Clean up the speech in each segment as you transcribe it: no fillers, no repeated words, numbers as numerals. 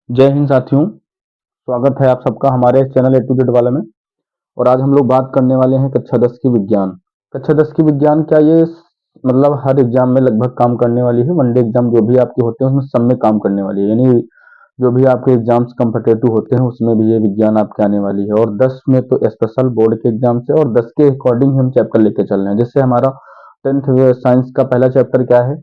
जय हिंद साथियों। स्वागत है आप सबका हमारे चैनल ए टू जेड वाले में। और आज हम लोग बात करने वाले हैं कक्षा 10 की विज्ञान। कक्षा 10 की विज्ञान क्या ये मतलब हर एग्जाम में लगभग काम करने वाली है। वनडे एग्जाम जो भी आपके होते हैं उसमें सब में काम करने वाली है, यानी जो भी आपके एग्जाम्स कम्पिटेटिव होते हैं उसमें भी ये विज्ञान आपके आने वाली है। और 10 में तो स्पेशल बोर्ड के एग्जाम से, और 10 के अकॉर्डिंग हम चैप्टर लेके चल रहे हैं। जैसे हमारा 10th साइंस का पहला चैप्टर क्या है,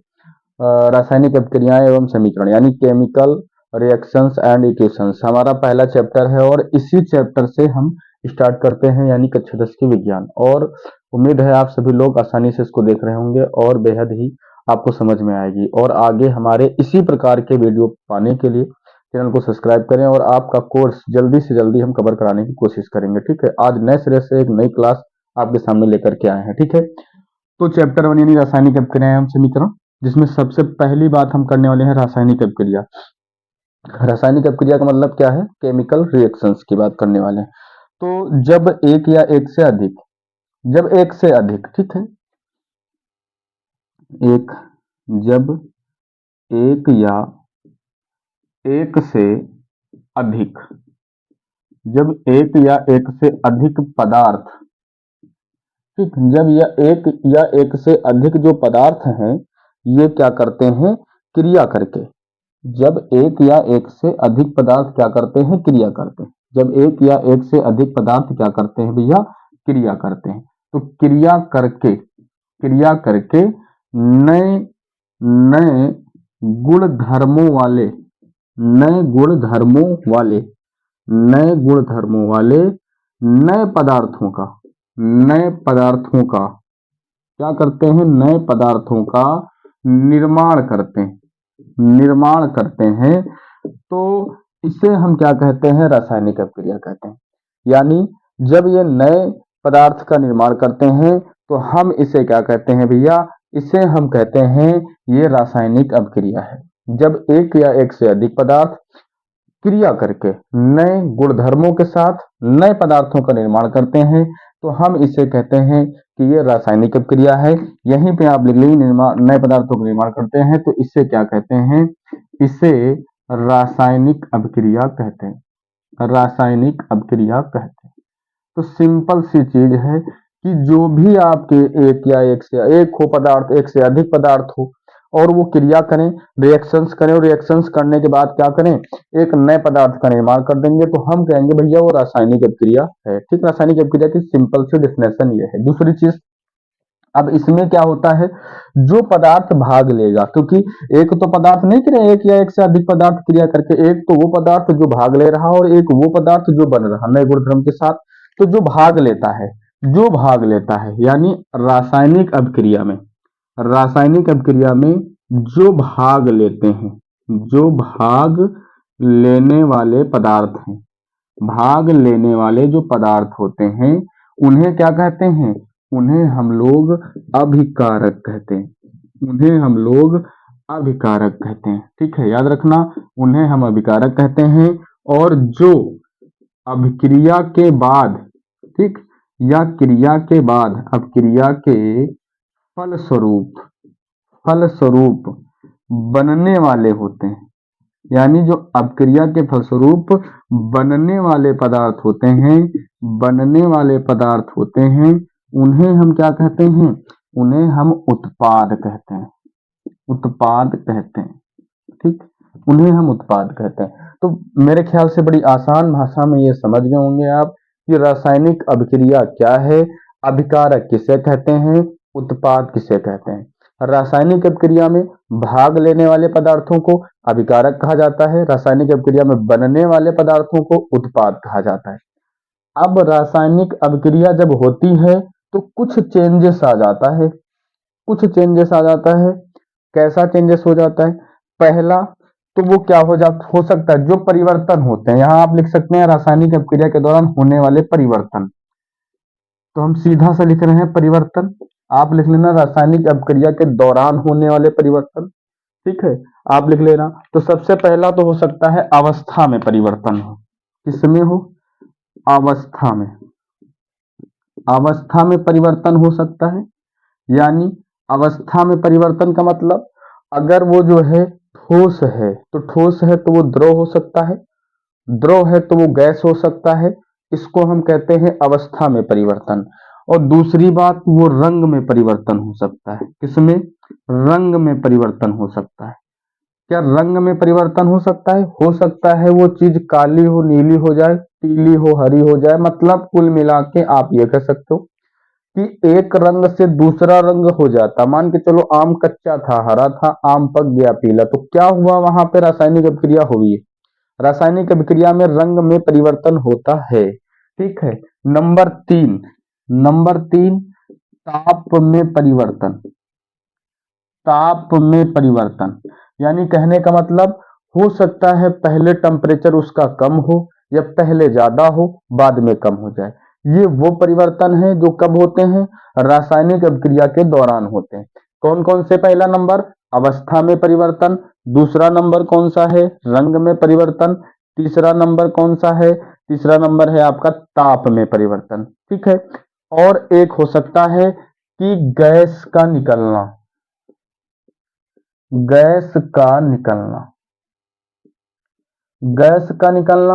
रासायनिक अभिक्रियाएं एवं समीकरण, यानी केमिकल रिएक्शंस एंड इक्वेशंस हमारा पहला चैप्टर है। और इसी चैप्टर से हम स्टार्ट करते हैं, यानी कक्षा 10 की विज्ञान। और उम्मीद है आप सभी लोग आसानी से इसको देख रहे होंगे और बेहद ही आपको समझ में आएगी। और आगे हमारे इसी प्रकार के वीडियो पाने के लिए चैनल को सब्सक्राइब करें, और आपका कोर्स जल्दी से जल्दी हम कवर कराने की कोशिश करेंगे। ठीक है, आज नए सिरे से एक नई क्लास आपके सामने लेकर के आए हैं। ठीक है, तो चैप्टर 1 यानी रासायनिक अभिक्रियाएं एवं समीकरण, जिसमें सबसे पहली बात हम करने वाले हैं रासायनिक अभिक्रिया। रासायनिक अभिक्रिया का मतलब क्या है, केमिकल रिएक्शंस की बात करने वाले हैं। तो जब एक या एक से अधिक, जब एक से अधिक, ठीक है, एक, जब एक या एक से अधिक, जब एक या एक से अधिक पदार्थ, ठीक, जब यह एक या एक से अधिक जो पदार्थ हैं ये क्या करते हैं, क्रिया करके, जब एक या एक से अधिक पदार्थ क्या करते हैं, क्रिया करते हैं। जब एक या एक से अधिक पदार्थ क्या करते हैं भैया, क्रिया करते हैं। तो क्रिया करके, क्रिया करके नए नए गुण धर्मों वाले, नए गुण धर्मों वाले, नए गुण धर्मों वाले नए पदार्थों का, नए पदार्थों का क्या करते हैं, नए पदार्थों का निर्माण करते हैं, निर्माण करते हैं। तो इसे हम क्या कहते हैं, रासायनिक अभिक्रिया कहते हैं। यानी जब ये नए पदार्थ का निर्माण करते हैं तो हम इसे क्या कहते हैं भैया, इसे हम कहते हैं ये रासायनिक अभिक्रिया है। जब एक या एक से अधिक पदार्थ क्रिया करके नए गुणधर्मों के साथ नए पदार्थों का निर्माण करते हैं तो हम इसे कहते हैं कि ये रासायनिक अभिक्रिया है। यहीं पे आप लिख लीजिए, निर्माण, नए पदार्थों का निर्माण करते हैं तो इसे क्या कहते हैं, इसे रासायनिक अभिक्रिया कहते हैं, रासायनिक अभिक्रिया कहते हैं। तो सिंपल सी चीज है कि जो भी आपके एक या एक से एक हो पदार्थ, एक से अधिक पदार्थ हो, और वो क्रिया करें, रिएक्शंस करें, और रिएक्शंस करने के बाद क्या करें, एक नए पदार्थ का निर्माण कर देंगे, तो हम कहेंगे भैया वो रासायनिक अभिक्रिया है। ठीक, रासायनिक अभिक्रिया की सिंपल सी डेफिनेशन ये है। दूसरी चीज, अब इसमें क्या होता है, जो पदार्थ भाग लेगा, क्योंकि एक तो पदार्थ नहीं क्रिया, एक या एक से अधिक पदार्थ क्रिया करके, एक तो वो पदार्थ जो भाग ले रहा और एक वो पदार्थ जो बन रहा नए गुणधर्म के साथ। तो जो भाग लेता है, जो भाग लेता है, यानी रासायनिक अभिक्रिया में, रासायनिक अभिक्रिया में जो भाग लेते हैं, जो भाग लेने वाले पदार्थ हैं, भाग लेने वाले जो पदार्थ होते हैं उन्हें क्या कहते हैं, उन्हें हम लोग अभिकारक कहते हैं, उन्हें हम लोग अभिकारक कहते हैं। ठीक है, याद रखना, उन्हें हम अभिकारक कहते हैं। और जो अभिक्रिया के बाद, ठीक, या क्रिया के बाद, अब क्रिया के फलस्वरूप, फलस्वरूप बनने वाले होते हैं, यानी जो अपक्रिया के फलस्वरूप बनने वाले पदार्थ होते हैं, बनने वाले पदार्थ होते हैं, उन्हें हम क्या कहते हैं, उन्हें हम उत्पाद कहते हैं, उत्पाद कहते हैं। ठीक, उन्हें हम उत्पाद कहते हैं। तो मेरे ख्याल से बड़ी आसान भाषा में ये समझ गए होंगे आप कि रासायनिक अभिक्रिया क्या है, अभिकारक किसे कहते हैं, उत्पाद किसे कहते हैं। रासायनिक अभिक्रिया में भाग लेने वाले पदार्थों को अभिकारक कहा जाता है, रासायनिक अभिक्रिया में बनने वाले पदार्थों को उत्पाद कहा जाता है। अब रासायनिक अभिक्रिया जब होती है तो कुछ चेंजेस आ जाता है, कुछ चेंजेस आ जाता है। कैसा चेंजेस हो जाता है, पहला तो वो क्या हो सकता है, जो परिवर्तन होते हैं, यहां आप लिख सकते हैं रासायनिक अभिक्रिया के दौरान होने वाले परिवर्तन। तो हम सीधा सा लिख रहे हैं परिवर्तन, आप लिख लेना रासायनिक अभिक्रिया के दौरान होने वाले परिवर्तन। ठीक है, आप लिख लेना। तो सबसे पहला तो हो सकता है अवस्था में परिवर्तन हो, किसमें हो, अवस्था में, अवस्था में परिवर्तन हो सकता है। यानी अवस्था में परिवर्तन का मतलब, अगर वो जो है ठोस है तो ठोस है तो वो द्रव हो सकता है, द्रव है तो वो गैस हो सकता है, इसको हम कहते हैं अवस्था में परिवर्तन। और दूसरी बात, वो रंग में परिवर्तन हो सकता है। किसमें? रंग में परिवर्तन हो सकता है। क्या रंग में परिवर्तन हो सकता है? हो सकता है वो चीज काली हो, नीली हो जाए, पीली हो, हरी हो जाए। मतलब कुल मिला के आप ये कह सकते हो कि एक रंग से दूसरा रंग हो जाता। मान के चलो आम कच्चा था, हरा था, आम पक गया पीला, तो क्या हुआ? वहां पे रासायनिक अभिक्रिया हुई है। रासायनिक अभिक्रिया में रंग में परिवर्तन होता है। ठीक है। नंबर 3 ताप में परिवर्तन। ताप में परिवर्तन यानी कहने का मतलब, हो सकता है पहले टेम्परेचर उसका कम हो या पहले ज्यादा हो, बाद में कम हो जाए। ये वो परिवर्तन है जो कब होते हैं? रासायनिक अभिक्रिया के दौरान होते हैं। कौन कौन से? पहला नंबर अवस्था में परिवर्तन, दूसरा नंबर कौन सा है? रंग में परिवर्तन, तीसरा नंबर कौन सा है? तीसरा नंबर है आपका ताप में परिवर्तन। ठीक है। और एक हो सकता है कि गैस का निकलना, गैस का निकलना, गैस का निकलना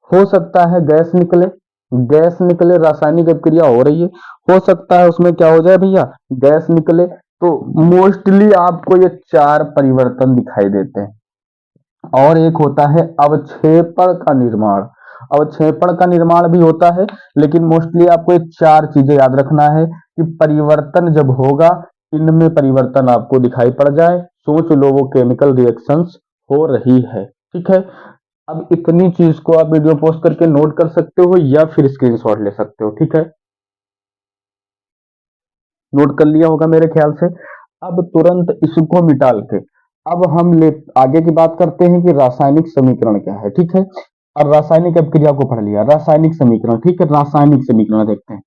हो सकता है। गैस निकले, गैस निकले, रासायनिक अभिक्रिया हो रही है, हो सकता है उसमें क्या हो जाए भैया? गैस निकले। तो मोस्टली आपको ये 4 परिवर्तन दिखाई देते हैं। और एक होता है अवक्षेपण का निर्माण। अवक्षेपण का निर्माण भी होता है, लेकिन मोस्टली आपको ये 4 चीजें याद रखना है कि परिवर्तन जब होगा, इनमें परिवर्तन आपको दिखाई पड़ जाए, सोच लो वो केमिकल रिएक्शंस हो रही है। ठीक है। अब इतनी चीज को आप वीडियो पोस्ट करके नोट कर सकते हो या फिर स्क्रीनशॉट ले सकते हो। ठीक है। नोट कर लिया होगा मेरे ख्याल से। अब तुरंत इसको मिटाल के अब हम ले आगे की बात करते हैं कि रासायनिक समीकरण क्या है। ठीक है। और रासायनिक अभिक्रिया को पढ़ लिया, रासायनिक समीकरण। ठीक है। रासायनिक समीकरण देखते हैं।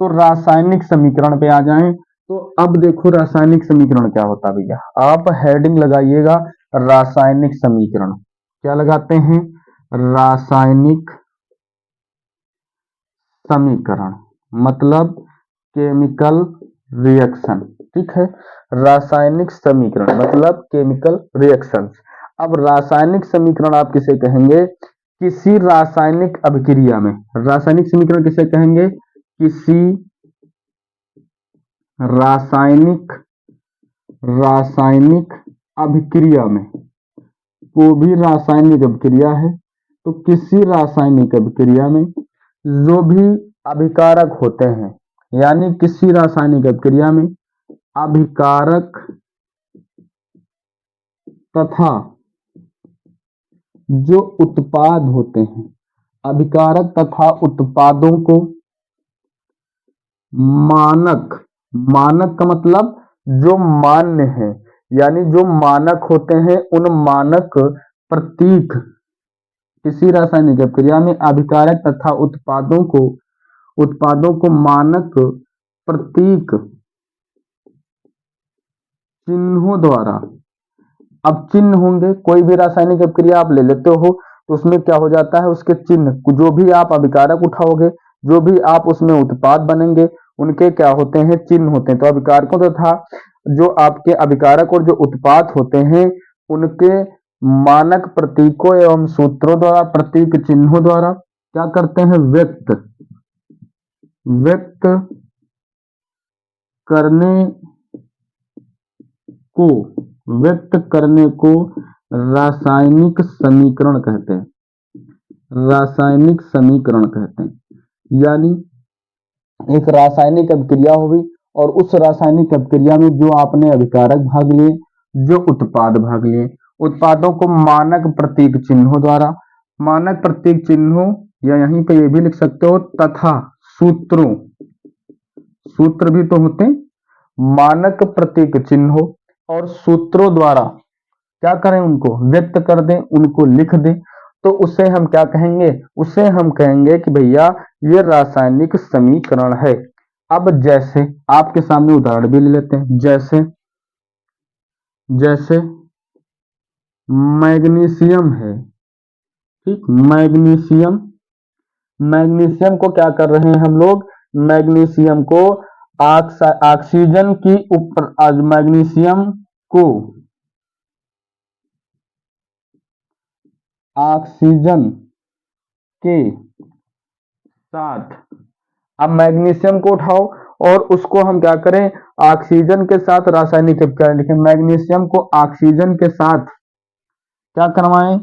तो रासायनिक समीकरण पे आ जाएं, तो अब देखो रासायनिक समीकरण क्या होता है भैया। आप हेडिंग लगाइएगा रासायनिक समीकरण। क्या लगाते हैं? रासायनिक समीकरण मतलब केमिकल रिएक्शन। ठीक है। रासायनिक समीकरण मतलब केमिकल रिएक्शंस। अब रासायनिक समीकरण आप किसे कहेंगे? किसी रासायनिक अभिक्रिया में, रासायनिक समीकरण किसे कहेंगे? किसी रासायनिक रासायनिक अभिक्रिया में, वो भी रासायनिक अभिक्रिया है, तो किसी रासायनिक अभिक्रिया में जो भी अभिकारक होते हैं, यानी किसी रासायनिक अभिक्रिया में अभिकारक तथा जो उत्पाद होते हैं, अभिकारक तथा उत्पादों को मानक, मानक का मतलब जो मान्य है, यानी जो मानक होते हैं, उन मानक प्रतीक, किसी रासायनिक अभिक्रिया में अभिकारक तथा उत्पादों को मानक प्रतीक चिन्हों द्वारा। अब चिन्ह होंगे, कोई भी रासायनिक अभिक्रिया आप ले लेते हो तो उसमें क्या हो जाता है? उसके चिन्ह, जो भी आप अभिकारक उठाओगे, जो भी आप उसमें उत्पाद बनेंगे, उनके क्या होते हैं? चिन्ह होते हैं। तो अभिकारकों तथा जो आपके अभिकारक और जो उत्पाद होते हैं, उनके मानक प्रतीकों एवं सूत्रों द्वारा, प्रतीक चिन्हों द्वारा क्या करते हैं? व्यक्त करने को व्यक्त करने को रासायनिक समीकरण कहते हैं। रासायनिक समीकरण कहते हैं। यानी एक रासायनिक अभिक्रिया हुई और उस रासायनिक अभिक्रिया में जो आपने अभिकारक भाग लिए, जो उत्पाद भाग लिए, उत्पादों को मानक प्रतीक चिन्हों द्वारा, मानक प्रतीक चिन्हों या यहीं पे ये भी लिख सकते हो तथा सूत्रों, सूत्र भी तो होते, मानक प्रतीक चिन्हों और सूत्रों द्वारा क्या करें? उनको व्यक्त कर दें, उनको लिख दें। तो उसे हम क्या कहेंगे? उसे हम कहेंगे कि भैया ये रासायनिक समीकरण है। अब जैसे आपके सामने उदाहरण भी ले लेते हैं, जैसे जैसे मैग्नीशियम है। ठीक, मैग्नीशियम, मैग्नीशियम को क्या कर रहे हैं हम लोग? मैग्नीशियम को ऑक्सीजन की ऊपर, आज मैग्नीशियम को ऑक्सीजन के साथ, अब मैग्नीशियम को उठाओ और उसको हम क्या करें, ऑक्सीजन के साथ रासायनिक अभिक्रिया लिखें। मैग्नीशियम को ऑक्सीजन के साथ क्या करवाएं,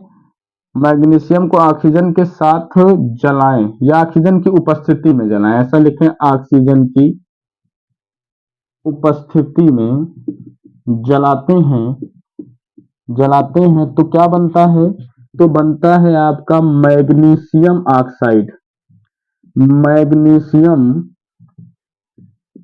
मैग्नीशियम को ऑक्सीजन के साथ जलाएं या ऑक्सीजन की उपस्थिति में जलाएं, ऐसा लिखें, ऑक्सीजन की उपस्थिति में जलाते हैं, जलाते हैं तो क्या बनता है, तो बनता है आपका मैग्नीशियम ऑक्साइड, मैग्नीशियम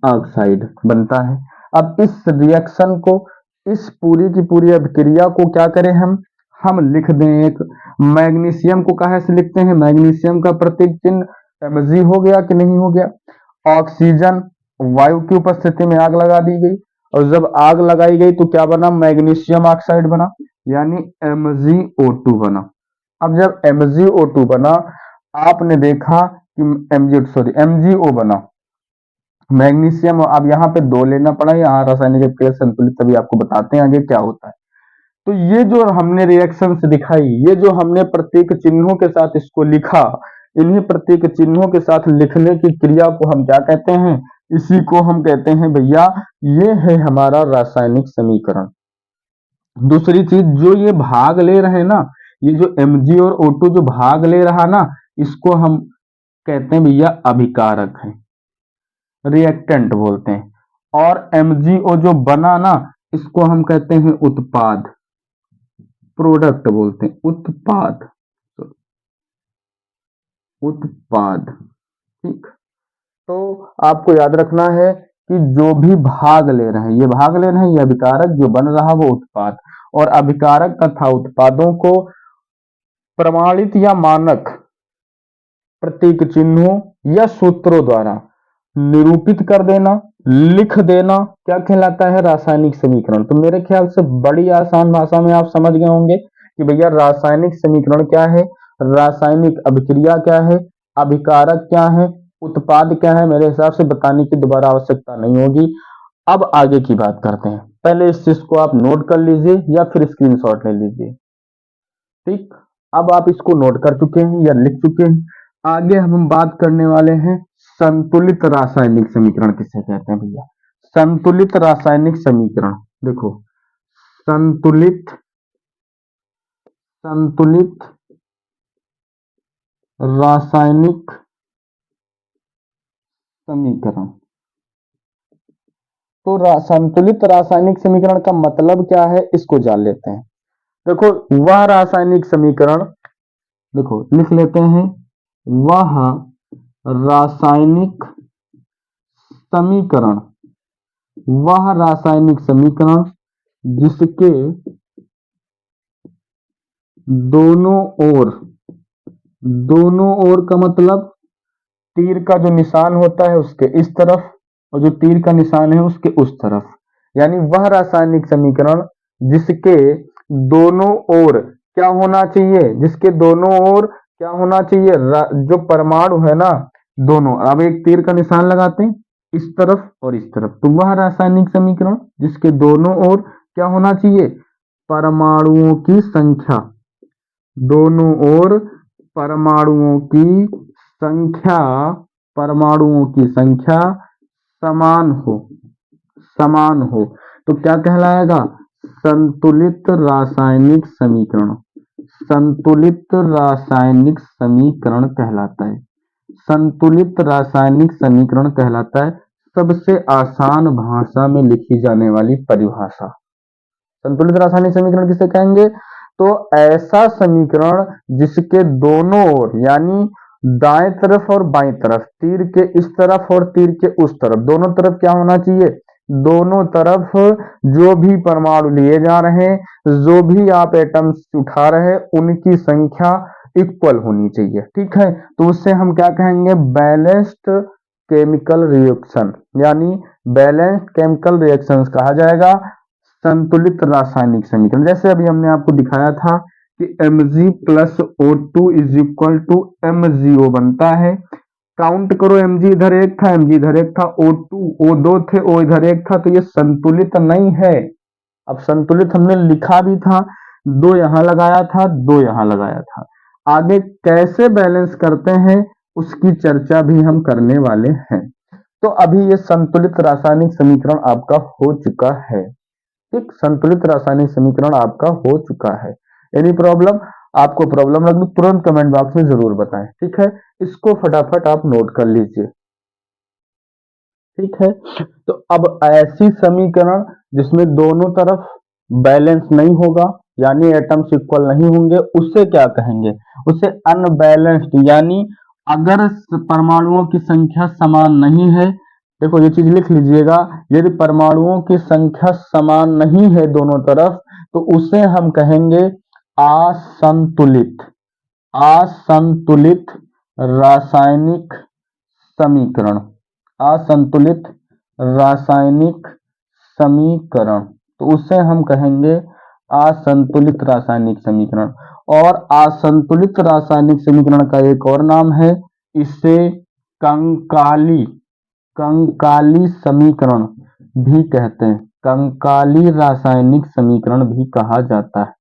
ऑक्साइड बनता है। अब इस रिएक्शन को, इस पूरी की पूरी अभिक्रिया को क्या करें हम लिख दें एक, मैग्नीशियम को कहाँ से लिखते हैं, मैग्नीशियम का प्रतीक चिन्ह Mg हो गया कि नहीं हो गया। ऑक्सीजन वायु की उपस्थिति में आग लगा दी गई और जब आग लगाई गई तो क्या बना, मैग्नीशियम ऑक्साइड बना, यानी MgO2 बना। अब जब MgO2 बना, आपने देखा कि MgO बना, मैग्नीशियम, अब यहाँ पे 2 लेना पड़ा, यहाँ रासायनिक अभिक्रिया संतुलित, तभी आपको बताते हैं आगे क्या होता है। तो ये जो हमने रिएक्शंस दिखाई, ये जो हमने प्रतीक चिन्हों के साथ इसको लिखा, इन्हीं प्रतीक चिन्हों के साथ लिखने की क्रिया को हम क्या कहते हैं, इसी को हम कहते हैं भैया, ये है हमारा रासायनिक समीकरण। दूसरी चीज, जो ये भाग ले रहे हैं ना, ये जो Mg और O2 जो भाग ले रहा ना, इसको हम कहते हैं भैया अभिकारक है, रिएक्टेंट बोलते हैं। और MgO जो बना ना, इसको हम कहते हैं उत्पाद, प्रोडक्ट बोलते हैं, उत्पाद, उत्पाद। ठीक, तो आपको याद रखना है कि जो भी भाग ले रहे हैं, ये भाग ले रहे हैं, ये अभिकारक जो बन रहा वो उत्पाद, और अभिकारक तथा उत्पादों को प्रमाणित या मानक प्रतीक चिन्हों या सूत्रों द्वारा निरूपित कर देना, लिख देना, क्या कहलाता है, रासायनिक समीकरण। तो मेरे ख्याल से बड़ी आसान भाषा में आप समझ गए होंगे कि भैया रासायनिक समीकरण क्या है, रासायनिक अभिक्रिया क्या है, अभिकारक क्या है, उत्पाद क्या है। मेरे हिसाब से बताने की दोबारा आवश्यकता नहीं होगी। अब आगे की बात करते हैं, पहले इस चीज को आप नोट कर लीजिए या फिर स्क्रीनशॉट ले लीजिए। ठीक, अब आप इसको नोट कर चुके हैं या लिख चुके हैं। आगे हम बात करने वाले हैं संतुलित रासायनिक समीकरण किसे कहते हैं भैया, संतुलित रासायनिक समीकरण। देखो, संतुलित संतुलित रासायनिक समीकरण। तो संतुलित रासायनिक समीकरण का मतलब क्या है, इसको जान लेते हैं। देखो, वह रासायनिक समीकरण, देखो लिख लेते हैं, वह रासायनिक समीकरण, वह रासायनिक समीकरण जिसके दोनों ओर, दोनों ओर का मतलब तीर का जो निशान होता है उसके इस तरफ और जो तीर का निशान है उसके उस तरफ, यानी वह रासायनिक समीकरण जिसके दोनों ओर क्या होना चाहिए, जिसके दोनों ओर क्या होना चाहिए, जो परमाणु है ना दोनों, अब एक तीर का निशान लगाते हैं इस तरफ और इस तरफ, तो वह रासायनिक समीकरण जिसके दोनों ओर क्या होना चाहिए, परमाणुओं की संख्या, दोनों ओर परमाणुओं की संख्या, परमाणुओं की संख्या समान हो, समान हो, तो क्या कहलाएगा, संतुलित रासायनिक समीकरण, संतुलित रासायनिक समीकरण कहलाता है, संतुलित रासायनिक समीकरण कहलाता है। सबसे आसान भाषा में लिखी जाने वाली परिभाषा, संतुलित रासायनिक समीकरण किसे कहेंगे, तो ऐसा समीकरण जिसके दोनों ओर, यानी दाएं तरफ और बाएं तरफ, तीर के इस तरफ और तीर के उस तरफ, दोनों तरफ क्या होना चाहिए, दोनों तरफ जो भी परमाणु लिए जा रहे हैं, जो भी आप एटम्स उठा रहे हैं, उनकी संख्या इक्वल होनी चाहिए। ठीक है, तो उससे हम क्या कहेंगे, बैलेंस्ड केमिकल रिएक्शन, यानी बैलेंस्ड केमिकल रिएक्शंस कहा जाएगा संतुलित रासायनिक समीकरण। जैसे अभी हमने आपको दिखाया था कि Mg plus O2 is equal to MgO बनता है। काउंट करो, Mg इधर एक था, Mg इधर एक था, O2 O2 थे, O इधर एक था, तो ये संतुलित नहीं है। अब संतुलित हमने लिखा भी था 2 यहां लगाया था, 2 यहां लगाया था। आगे कैसे बैलेंस करते हैं उसकी चर्चा भी हम करने वाले हैं। तो अभी ये संतुलित रासायनिक समीकरण आपका हो चुका है। ठीक, संतुलित रासायनिक समीकरण आपका हो चुका है। Any problem? आपको प्रॉब्लम लगे तुरंत कमेंट बॉक्स में जरूर बताएं। ठीक है, इसको फटाफट आप नोट कर लीजिए। ठीक है, तो अब ऐसी समीकरण जिसमें दोनों तरफ बैलेंस नहीं होगा, यानी एटम्स इक्वल नहीं होंगे, उससे क्या कहेंगे? उसे अनबैलेंस्ड, यानी अगर परमाणुओं की संख्या समान नहीं है, देखो ये चीज लिख लीजिएगा, यदि परमाणुओं की संख्या समान नहीं है दोनों तरफ, तो उसे हम कहेंगे असंतुलित, असंतुलित रासायनिक समीकरण, असंतुलित रासायनिक समीकरण, तो उसे हम कहेंगे असंतुलित रासायनिक समीकरण। और असंतुलित रासायनिक समीकरण का एक और नाम है, इसे कंकाली, कंकाली समीकरण भी कहते हैं, कंकाली रासायनिक समीकरण भी कहा जाता है।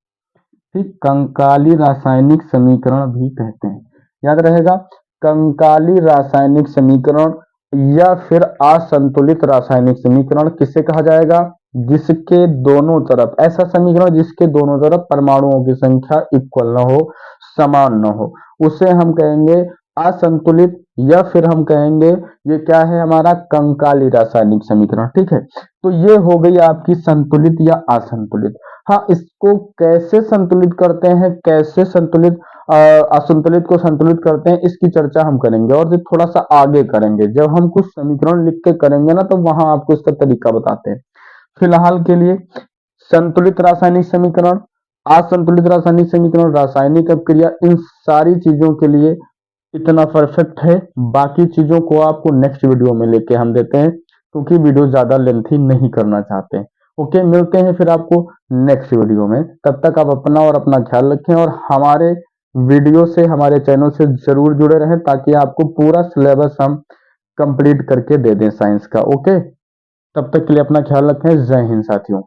ठीक, कंकाली रासायनिक समीकरण भी कहते हैं, याद रहेगा। कंकाली रासायनिक समीकरण या फिर असंतुलित रासायनिक समीकरण किसे कहा जाएगा? जिसके दोनों तरफ, ऐसा समीकरण जिसके दोनों तरफ परमाणुओं की संख्या इक्वल न हो, समान न हो, उसे हम कहेंगे असंतुलित, या फिर हम कहेंगे ये क्या है हमारा, कंकाली रासायनिक समीकरण। ठीक है, तो ये हो गई आपकी संतुलित या असंतुलित। हाँ, इसको कैसे संतुलित करते हैं, कैसे संतुलित असंतुलित को संतुलित करते हैं, इसकी चर्चा हम करेंगे और थोड़ा सा आगे करेंगे। जब हम कुछ समीकरण लिख के करेंगे ना, तो वहां आपको इसका तरीका बताते हैं। फिलहाल के लिए संतुलित रासायनिक समीकरण, असंतुलित रासायनिक समीकरण, रासायनिक अपक्रिया, इन सारी चीजों के लिए इतना परफेक्ट है। बाकी चीजों को आपको नेक्स्ट वीडियो में लेके हम देते हैं, क्योंकि वीडियो ज्यादा लेंथी नहीं करना चाहते हैं। ओके, मिलते हैं फिर आपको नेक्स्ट वीडियो में। तब तक आप अपना और अपना ख्याल रखें, और हमारे वीडियो से, हमारे चैनल से जरूर जुड़े रहें, ताकि आपको पूरा सिलेबस हम कंप्लीट करके दे दें साइंस का। ओके, तब तक के लिए अपना ख्याल रखें। जय हिंद साथियों।